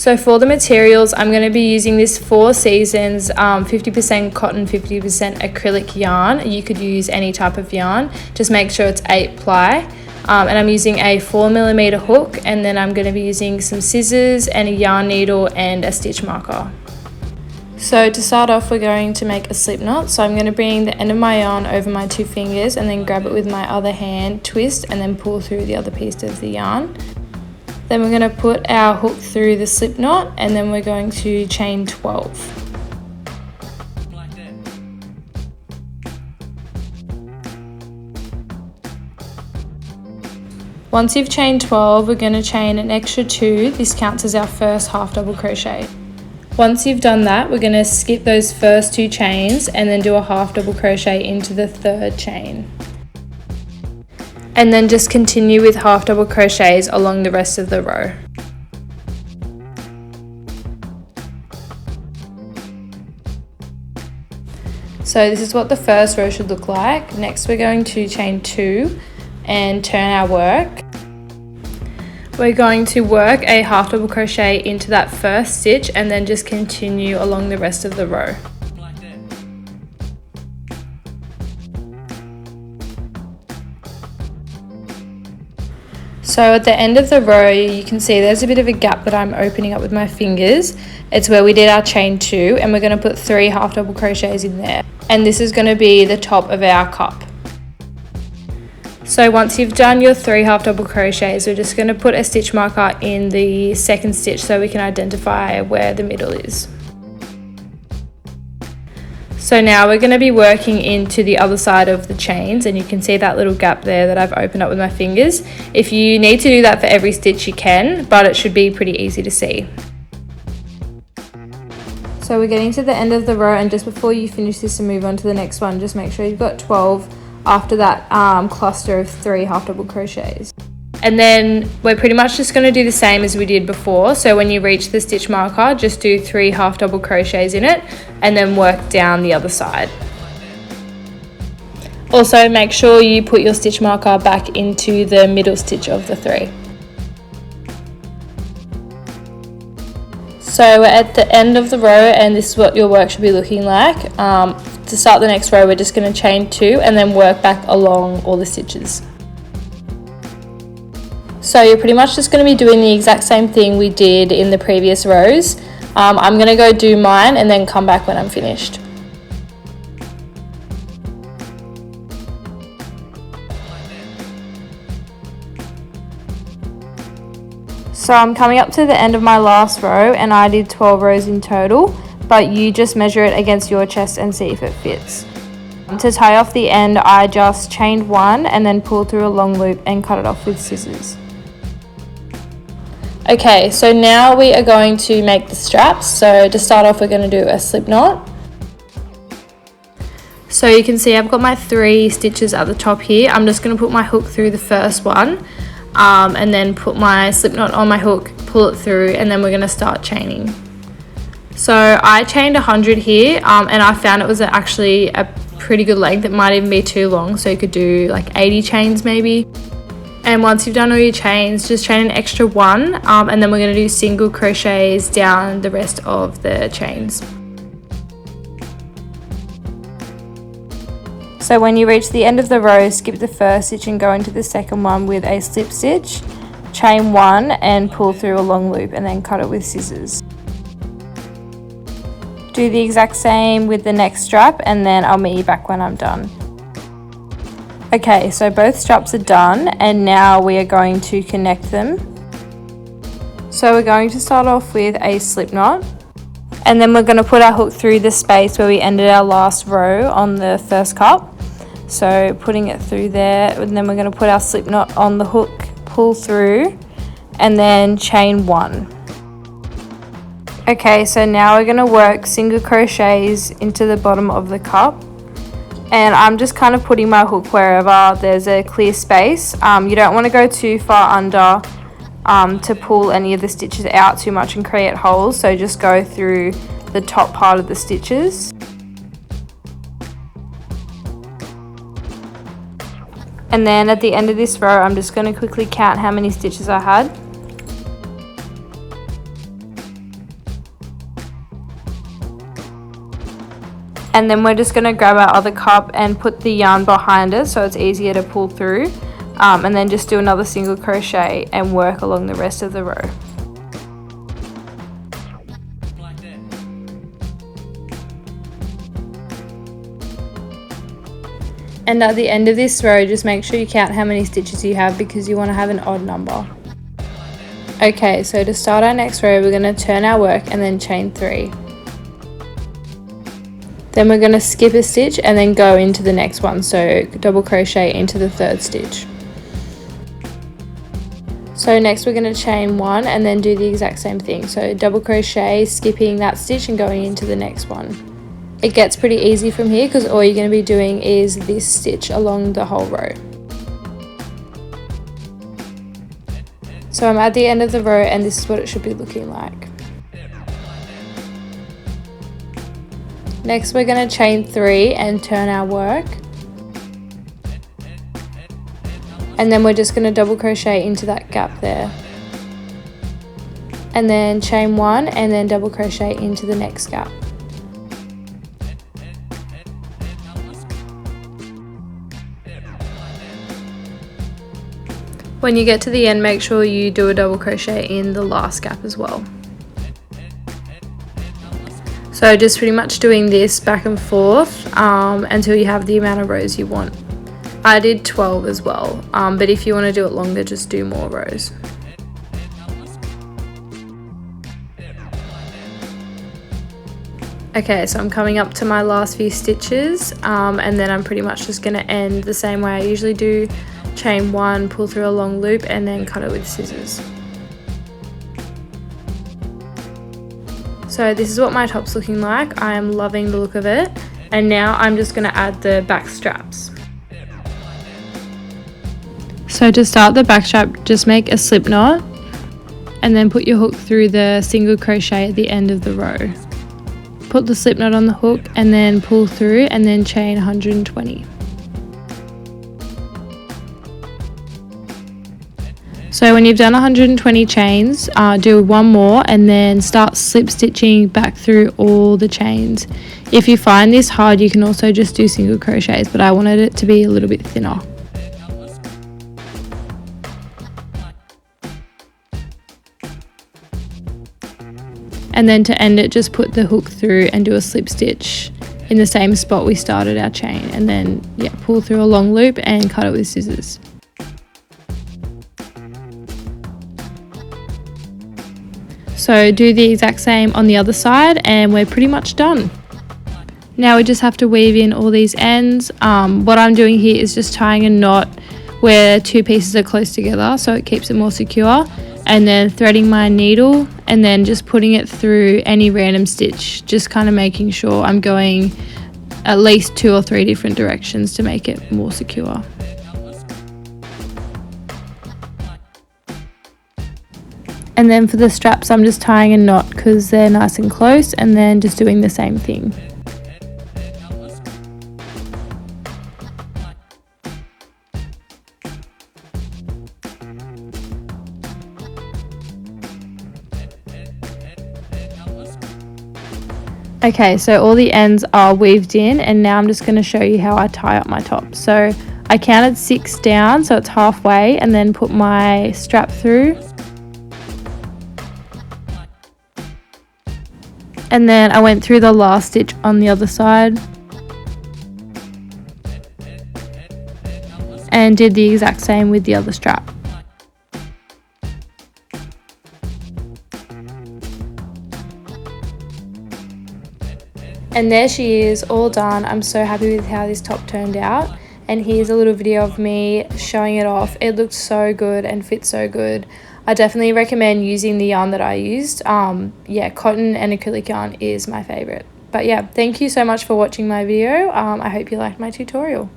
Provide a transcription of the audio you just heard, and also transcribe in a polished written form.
So for the materials, I'm going to be using this 4 Seasons 50% cotton, 50% acrylic yarn. You could use any type of yarn, just make sure it's 8 ply. And I'm using a 4mm hook, and then I'm going to be using some scissors and a yarn needle and a stitch marker. So to start off, we're going to make a slip knot. So I'm going to bring the end of my yarn over my 2 fingers and then grab it with my other hand, twist, and then pull through the other piece of the yarn. Then we're going to put our hook through the slip knot, and then we're going to chain 12. Once you've chained 12, we're going to chain an extra 2. This counts as our first half double crochet. Once you've done that, we're going to skip those first 2 chains and then do a half double crochet into the 3rd chain. And then just continue with half double crochets along the rest of the row. So this is what the first row should look like. Next we're going to chain 2 and turn our work. We're going to work a half double crochet into that first stitch and then just continue along the rest of the row. So at the end of the row, you can see there's a bit of a gap that I'm opening up with my fingers. It's where we did our chain 2, and we're going to put 3 half double crochets in there. And this is going to be the top of our cup. So once you've done your 3 half double crochets, we're just going to put a stitch marker in the 2nd stitch so we can identify where the middle is. So now we're going to be working into the other side of the chains, and you can see that little gap there that I've opened up with my fingers. If you need to do that for every stitch, you can, but it should be pretty easy to see. So we're getting to the end of the row, and just before you finish this and move on to the next one, just make sure you've got 12 after that cluster of 3 half double crochets. And then we're pretty much just going to do the same as we did before. So when you reach the stitch marker, just do 3 half double crochets in it and then work down the other side. Also make sure you put your stitch marker back into the middle stitch of the 3. So we're at the end of the row, and this is what your work should be looking like. To start the next row, we're just going to chain 2 and then work back along all the stitches. So you're pretty much just going to be doing the exact same thing we did in the previous rows. I'm going to go do mine and then come back when I'm finished. So I'm coming up to the end of my last row, and I did 12 rows in total, but you just measure it against your chest and see if it fits. To tie off the end, I just chained 1 and then pulled through a long loop and cut it off with scissors. Okay, so now we are going to make the straps. So to start off, we're going to do a slip knot. So you can see I've got my 3 stitches at the top here. I'm just going to put my hook through the first one, and then put my slip knot on my hook, pull it through, and then we're going to start chaining. So I chained 100 here, and I found it was actually a pretty good length. It might even be too long, so you could do like 80 chains maybe. And once you've done all your chains, just chain an extra 1, and then we're going to do single crochets down the rest of the chains. So when you reach the end of the row, skip the first stitch and go into the second one with a slip stitch, chain 1 and pull through a long loop, and then cut it with scissors. Do the exact same with the next strap, and then I'll meet you back when I'm done. Okay, so both straps are done, and now we are going to connect them. So we're going to start off with a slip knot, and then we're going to put our hook through the space where we ended our last row on the first cup. So putting it through there, and then we're going to put our slip knot on the hook, pull through, and then chain 1. Okay, so now we're going to work single crochets into the bottom of the cup. And I'm just kind of putting my hook wherever there's a clear space. You don't want to go too far under to pull any of the stitches out too much and create holes, so just go through the top part of the stitches. And then at the end of this row, I'm just going to quickly count how many stitches I had. And then we're just going to grab our other cup and put the yarn behind it so it's easier to pull through, and then just do another single crochet and work along the rest of the row. And at the end of this row, just make sure you count how many stitches you have, because you want to have an odd number. Okay, so to start our next row, we're going to turn our work and then chain 3. Then we're going to skip a stitch and then go into the next one, so double crochet into the 3rd stitch. So next we're going to chain 1 and then do the exact same thing, so double crochet, skipping that stitch and going into the next one. It gets pretty easy from here because all you're going to be doing is this stitch along the whole row. So I'm at the end of the row and this is what it should be looking like. Next we're going to chain 3 and turn our work. And then we're just going to double crochet into that gap there. And then chain 1 and then double crochet into the next gap. When you get to the end, make sure you do a double crochet in the last gap as well. So just pretty much doing this back and forth until you have the amount of rows you want. I did 12 as well, but if you want to do it longer, just do more rows. Okay, so I'm coming up to my last few stitches, and then I'm pretty much just going to end the same way I usually do. Chain 1, pull through a long loop and then cut it with scissors. So this is what my top's looking like. I am loving the look of it, and now I'm just going to add the back straps. So to start the back strap, just make a slip knot and then put your hook through the single crochet at the end of the row. Put the slip knot on the hook and then pull through and then chain 120. So when you've done 120 chains, do one more and then start slip stitching back through all the chains. If you find this hard, you can also just do single crochets, but I wanted it to be a little bit thinner. And then to end it, just put the hook through and do a slip stitch in the same spot we started our chain, and then pull through a long loop and cut it with scissors. So do the exact same on the other side and we're pretty much done. Now we just have to weave in all these ends. What I'm doing here is just tying a knot where two pieces are close together so it keeps it more secure, and then threading my needle and then just putting it through any random stitch, just kind of making sure I'm going at least 2 or 3 different directions to make it more secure. And then for the straps, I'm just tying a knot because they're nice and close, and then just doing the same thing. Okay, so all the ends are weaved in, and now I'm just going to show you how I tie up my top. So I counted 6 down, so it's halfway, and then put my strap through. And then I went through the last stitch on the other side and did the exact same with the other strap. And there she is, all done. I'm so happy with how this top turned out. And here's a little video of me showing it off. It looked so good and fits so good. I definitely recommend using the yarn that I used. Yeah, cotton and acrylic yarn is my favorite. But yeah, thank you so much for watching my video. I hope you liked my tutorial.